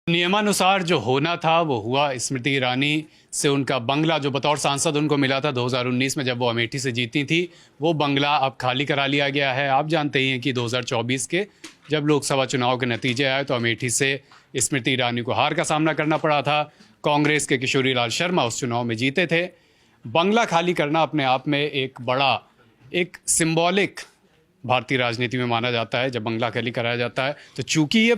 नियमानुसार जो होना था वो हुआ। स्मृति ईरानी से उनका बंगला जो बतौर सांसद उनको मिला था 2019 में जब वो अमेठी से जीती थी, वो बंगला अब खाली करा लिया गया है। आप जानते ही हैं कि 2024 के जब लोकसभा चुनाव के नतीजे आए तो अमेठी से स्मृति ईरानी को हार का सामना करना पड़ा था। कांग्रेस के किशोरी लाल शर्मा उस चुनाव में जीते थे। बंगला खाली करना अपने आप में एक बड़ा, एक सिंबॉलिक भारतीय राजनीति में माना जाता है। जब बंगला खाली कराया जाता है तो चूंकि ये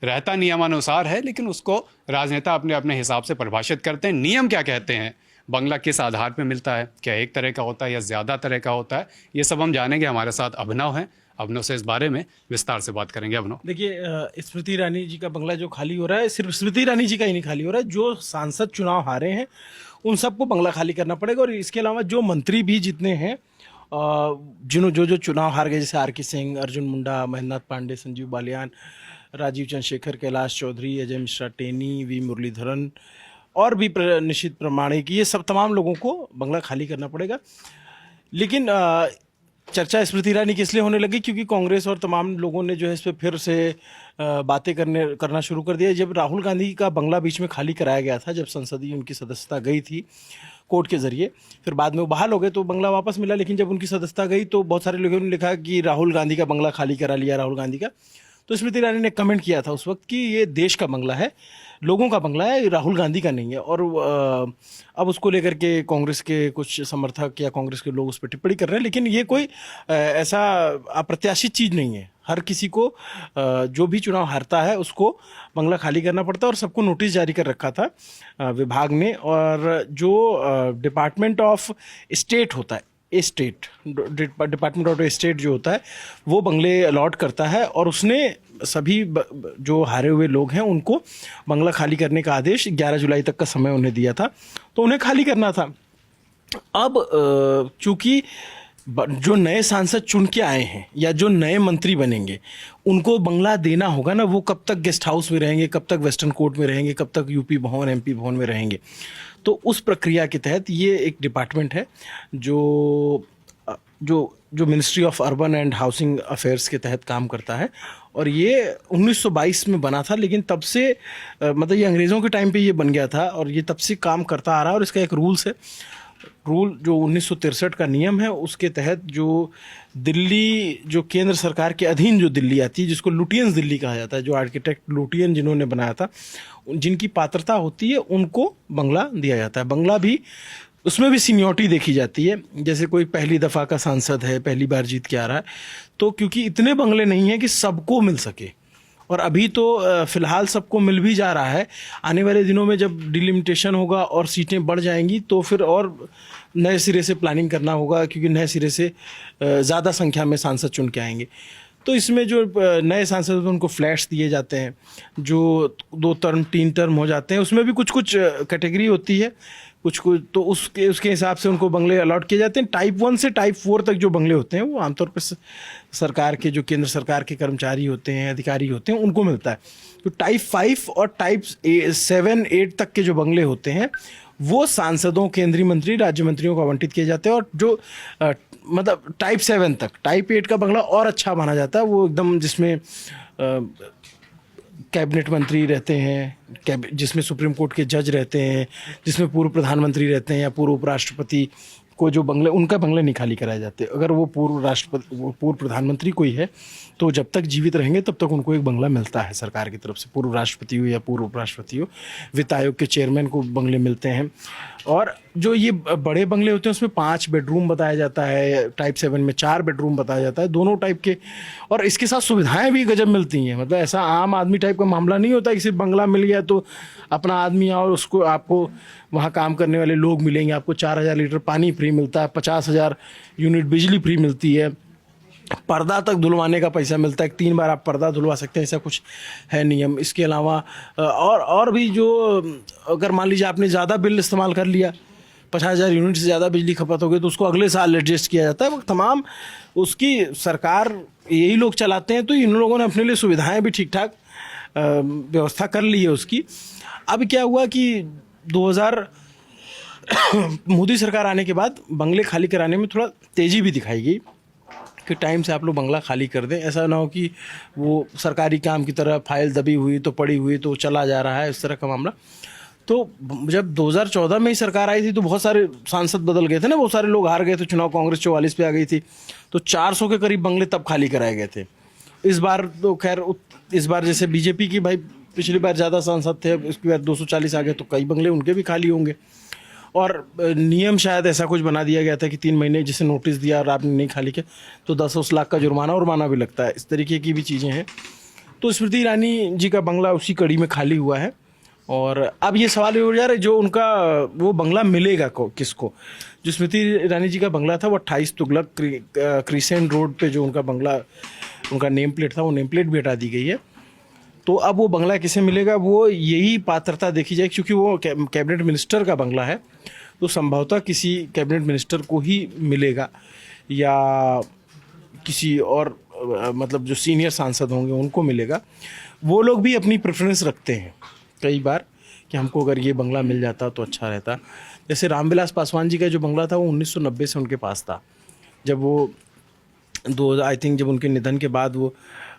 रहता नियमानुसार है, लेकिन उसको राजनेता अपने अपने हिसाब से परिभाषित करते हैं। नियम क्या कहते हैं, बंगला किस आधार पर मिलता है, क्या एक तरह का होता है या ज़्यादा तरह का होता है, ये सब हम जानेंगे। हमारे साथ अभिनव हैं, अभिनव से इस बारे में विस्तार से बात करेंगे। अभिनव, देखिए, स्मृति ईरानी जी का बंगला जो खाली हो रहा है, सिर्फ स्मृति ईरानी जी का ही नहीं खाली हो रहा है, जो सांसद चुनाव हारे हैं उन सबको बंगला खाली करना पड़ेगा। और इसके अलावा जो मंत्री भी जितने हैं, जो चुनाव हार गए, जैसे आर.के. सिंह, अर्जुन मुंडा, महेंद्रनाथ पांडे, संजीव बालियान, राजीव चंद्रशेखर, कैलाश चौधरी, अजय मिश्रा टेनी, वी मुरलीधरन और भी निशित प्रमाणिक, ये सब तमाम लोगों को बंगला खाली करना पड़ेगा। लेकिन चर्चा स्मृति ईरानी की इसलिए होने लगी क्योंकि कांग्रेस और तमाम लोगों ने जो है इस पर फिर से बातें करना शुरू कर दिया। जब राहुल गांधी का बंगला बीच में खाली कराया गया था, जब संसदीय उनकी सदस्यता गई थी कोर्ट के जरिए, फिर बाद में वो बहाल हो गए तो बंगला वापस मिला। लेकिन जब उनकी सदस्यता गई तो बहुत सारे लोगों ने लिखा कि राहुल गांधी का बंगला खाली करा लिया राहुल गांधी का। तो स्मृति ईरानी ने कमेंट किया था उस वक्त कि ये देश का बंगला है, लोगों का बंगला है, राहुल गांधी का नहीं है। और अब उसको लेकर के कांग्रेस के कुछ समर्थक या कांग्रेस के लोग उस पर टिप्पणी कर रहे हैं। लेकिन ये कोई ऐसा अप्रत्याशित चीज़ नहीं है। हर किसी को जो भी चुनाव हारता है उसको बंगला खाली करना पड़ता है। और सबको नोटिस जारी कर रखा था विभाग ने। और जो डिपार्टमेंट ऑफ स्टेट होता है, डिपार्टमेंट ऑफ स्टेट जो होता है वो बंगले अलॉट करता है, और उसने सभी जो हारे हुए लोग हैं उनको बंगला खाली करने का आदेश 11 जुलाई तक का समय उन्हें दिया था, तो उन्हें खाली करना था। अब चूंकि जो नए सांसद चुन के आए हैं या जो नए मंत्री बनेंगे उनको बंगला देना होगा ना, वो कब तक गेस्ट हाउस में रहेंगे, कब तक वेस्टर्न कोर्ट में रहेंगे, कब तक यूपी भवन, एमपी भवन में रहेंगे। तो उस प्रक्रिया के तहत ये एक डिपार्टमेंट है जो ministry of urban and housing affairs के तहत काम करता है। और ये 1922 में बना था, लेकिन तब से मतलब ये अंग्रेज़ों के टाइम पे ये बन गया था और ये तब से काम करता आ रहा है। और इसका एक रूल्स है, रूल जो 1963 का नियम है, उसके तहत जो दिल्ली, जो केंद्र सरकार के अधीन जो दिल्ली आती है, जिसको लुटियंस दिल्ली कहा जाता है, जो आर्किटेक्ट लुटियन जिन्होंने बनाया था, जिनकी पात्रता होती है उनको बंगला दिया जाता है। बंगला भी, उसमें भी सीनियरिटी देखी जाती है। जैसे कोई पहली दफ़ा का सांसद है, पहली बार जीत के आ रहा है, तो क्योंकि इतने बंगले नहीं हैं कि सबको मिल सके, और अभी तो फिलहाल सबको मिल भी जा रहा है। आने वाले दिनों में जब डिलिमिटेशन होगा और सीटें बढ़ जाएंगी तो फिर और नए सिरे से प्लानिंग करना होगा, क्योंकि नए सिरे से ज़्यादा संख्या में सांसद चुन के आएंगे। तो इसमें जो नए सांसद होते हैं उनको फ्लैट्स दिए जाते हैं, जो 2 टर्म 3 टर्म हो जाते हैं, उसमें भी कुछ कैटेगरी होती है, कुछ तो उसके हिसाब से उनको बंगले अलॉट किए जाते हैं। टाइप 1 से टाइप 4 तक जो बंगले होते हैं वो आमतौर पर सरकार के, जो केंद्र सरकार के कर्मचारी होते हैं, अधिकारी होते हैं, उनको मिलता है। तो टाइप 5 और टाइप 7, 8 तक के जो बंगले होते हैं वो सांसदों, केंद्रीय मंत्री, राज्य मंत्रियों को आवंटित किए जाते हैं। और जो मतलब टाइप 7 तक, टाइप 8 का बंगला और अच्छा माना जाता है, वो एकदम जिसमें कैबिनेट मंत्री रहते हैं, जिसमें सुप्रीम कोर्ट के जज रहते हैं, जिसमें पूर्व प्रधानमंत्री रहते हैं या पूर्व उपराष्ट्रपति को जो बंगले, उनका बंगले नहीं खाली कराए जाते। अगर वो पूर्व प्रधानमंत्री कोई है तो जब तक जीवित रहेंगे तब तक उनको एक बंगला मिलता है सरकार की तरफ से, पूर्व राष्ट्रपति हो या पूर्व उपराष्ट्रपति हो। वित्त आयोग के चेयरमैन को बंगले मिलते हैं। और जो ये बड़े बंगले होते हैं उसमें 5 बेडरूम बताया जाता है, टाइप 7 में 4 बेडरूम बताया जाता है, दोनों टाइप के। और इसके साथ सुविधाएं भी गजब मिलती हैं। मतलब ऐसा आम आदमी टाइप का मामला नहीं होता कि सिर्फ बंगला मिल गया तो अपना आदमी और उसको, आपको वहाँ काम करने वाले लोग मिलेंगे, आपको 4000 लीटर पानी फ्री मिलता है, 50,000 यूनिट बिजली फ्री मिलती है, पर्दा तक धुलवाने का पैसा मिलता है, 3 बार आप पर्दा धुलवा सकते हैं, ऐसा कुछ है नियम। इसके अलावा और भी जो, अगर मान लीजिए आपने ज़्यादा बिल इस्तेमाल कर लिया, 50,000 यूनिट से ज़्यादा बिजली खपत हो गई, तो उसको अगले साल एडजस्ट किया जाता है। वो तमाम उसकी सरकार यही लोग चलाते हैं, तो इन लोगों ने अपने लिए सुविधाएं भी ठीक ठाक व्यवस्था कर ली है उसकी। अब क्या हुआ कि 2000 मोदी सरकार आने के बाद बंगले खाली कराने में थोड़ा तेज़ी भी दिखाई गई। कि टाइम से आप लोग बंगला खाली कर दें। ऐसा ना हो कि वो सरकारी काम की तरह फाइल दबी हुई तो पड़ी हुई तो चला जा रहा है, इस तरह का मामला। तो जब 2014 में ही सरकार आई थी तो बहुत सारे सांसद बदल गए थे ना, बहुत सारे लोग हार गए थे चुनाव, कांग्रेस 44 पे आ गई थी, तो 400 के करीब बंगले तब खाली कराए गए थे। इस बार तो खैर इस बार जैसे बीजेपी की भाई पिछली बार ज़्यादा सांसद थे, इसकी बार 240 आ गए तो कई बंगले उनके भी खाली होंगे। और नियम शायद ऐसा कुछ बना दिया गया था कि 3 महीने जिसे नोटिस दिया और आपने नहीं खाली किया तो 10-10 लाख का जुर्माना भी लगता है, इस तरीके की भी चीज़ें हैं। तो स्मृति ईरानी जी का बंगला उसी कड़ी में खाली हुआ है। और अब ये सवाल हो जा रहा है जो उनका वो बंगला मिलेगा किसको। जो स्मृति ईरानी जी का बंगला था वो 28 तुगलक क्रिसेंट रोड पे जो उनका बंगला, उनका नेम प्लेट था, वो नेम प्लेट भी हटा दी गई है। तो अब वो बंगला किसे मिलेगा, वो यही पात्रता देखी जाए, क्योंकि वो कैबिनेट मिनिस्टर का बंगला है तो संभवतः किसी कैबिनेट मिनिस्टर को ही मिलेगा या किसी और मतलब जो सीनियर सांसद होंगे उनको मिलेगा। वो लोग भी अपनी प्रेफरेंस रखते हैं कई बार कि हमको अगर ये बंगला मिल जाता तो अच्छा रहता। जैसे रामविलास पासवान जी का जो बंगला था वो 1990 से उनके पास था। जब वो आई थिंक जब उनके निधन के बाद वो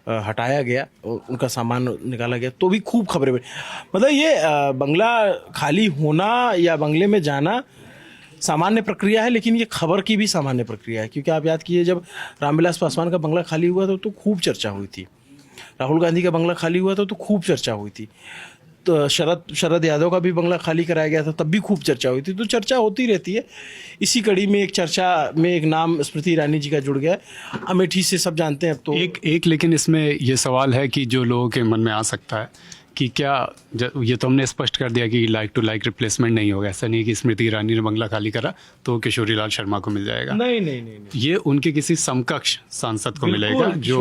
हटाया गया, उनका सामान निकाला गया तो भी खूब खबरें बनी। मतलब ये बंगला खाली होना या बंगले में जाना सामान्य प्रक्रिया है, लेकिन ये खबर की भी सामान्य प्रक्रिया है। क्योंकि आप याद कीजिए जब रामविलास पासवान का बंगला खाली हुआ था तो खूब चर्चा हुई थी, राहुल गांधी का बंगला खाली हुआ था तो खूब चर्चा हुई थी, तो शरद यादव का भी बंगला खाली कराया गया था तब भी खूब चर्चा हुई थी। तो चर्चा होती रहती है। इसी कड़ी में एक चर्चा में एक नाम स्मृति ईरानी जी का जुड़ गया है। अमेठी से सब जानते हैं। अब तो एक लेकिन इसमें ये सवाल है कि जो लोगों के मन में आ सकता है कि क्या ये तो हमने स्पष्ट कर दिया कि लाइक टू लाइक रिप्लेसमेंट नहीं होगा। ऐसा नहीं कि स्मृति ईरानी ने बंगला खाली करा तो किशोरी लाल शर्मा को मिल जाएगा। नहीं। ये उनके किसी समकक्ष सांसद को मिलेगा जो,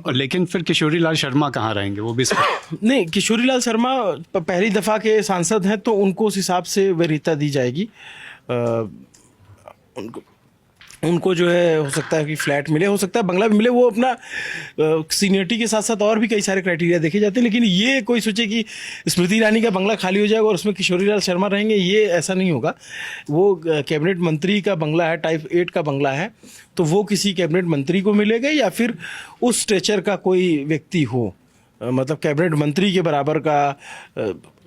लेकिन फिर किशोरी लाल शर्मा कहाँ रहेंगे वो भी नहीं। किशोरी लाल शर्मा पहली दफ़ा के सांसद हैं तो उनको उस हिसाब से वरीयता दी जाएगी। उनको जो है हो सकता है कि फ्लैट मिले, हो सकता है बंगला भी मिले। वो अपना सीनियरिटी के साथ साथ और भी कई सारे क्राइटेरिया देखे जाते हैं। लेकिन ये कोई सोचे कि स्मृति ईरानी का बंगला खाली हो जाएगा और उसमें किशोरी लाल शर्मा रहेंगे, ये ऐसा नहीं होगा। वो कैबिनेट मंत्री का बंगला है, टाइप 8 का बंगला है, तो वो किसी कैबिनेट मंत्री को मिलेगा या फिर उस स्ट्रेचर का कोई व्यक्ति हो, मतलब कैबिनेट मंत्री के बराबर का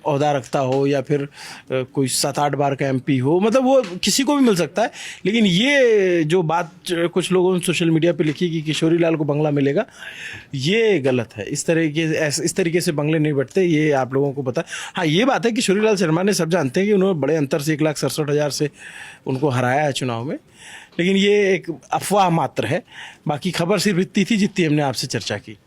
ओहदा रखता हो या फिर कोई 7-8 बार का MP हो, मतलब वो किसी को भी मिल सकता है। लेकिन ये जो बात कुछ लोगों ने सोशल मीडिया पे लिखी कि किशोरी लाल को बंगला मिलेगा, ये गलत है। इस तरीके से बंगले नहीं बढ़ते, ये आप लोगों को पता है। हाँ, ये बात है कि किशोरी लाल शर्मा ने सब जानते हैं कि उन्होंने बड़े अंतर से 1,67,000 से उनको हराया है चुनाव में। लेकिन ये एक अफवाह मात्र है। बाकी खबर सिर्फ इतनी थी जितनी हमने आपसे चर्चा की।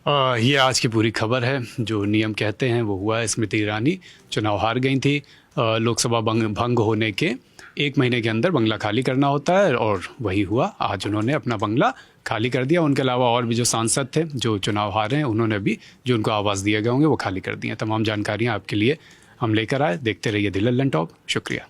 ये आज की पूरी खबर है। जो नियम कहते हैं वो हुआ है। स्मृति ईरानी चुनाव हार गई थी। लोकसभा भंग होने के 1 महीने के अंदर बंगला खाली करना होता है और वही हुआ। आज उन्होंने अपना बंगला खाली कर दिया। उनके अलावा और भी जो सांसद थे जो चुनाव हारे हैं उन्होंने भी जो उनको आवाज़ दिए गए होंगे वो खाली कर दिए। तमाम जानकारियाँ आपके लिए हम लेकर आए। देखते रहिए दी लल्लन टॉप। शुक्रिया।